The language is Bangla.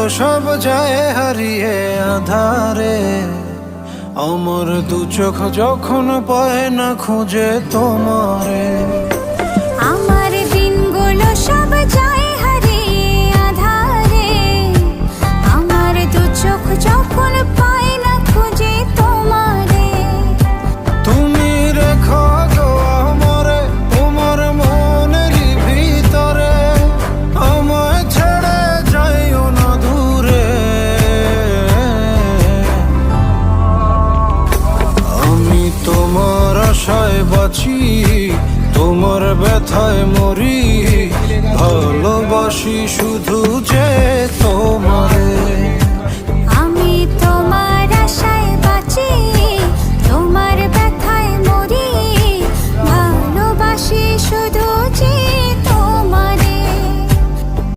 সব যায় হারিয়ে আধারে, আমার দু চোখ যখন পায় না খুঁজে তোমারে। আমার দিনগুলো সব যায় হারিয়ে আধারে, আমার দু চোখ যখন পায় না খুঁজে তোমারে। তুমি রেখো গো আমারে তোমার মনেরই ভিতরে, আমায় ছেড়ে যাইও না দূরে। আমি তোমার আশায় বাঁচি, তোমার ব্যথায় মরি, ভালোবাসি শুধু যে তোমার।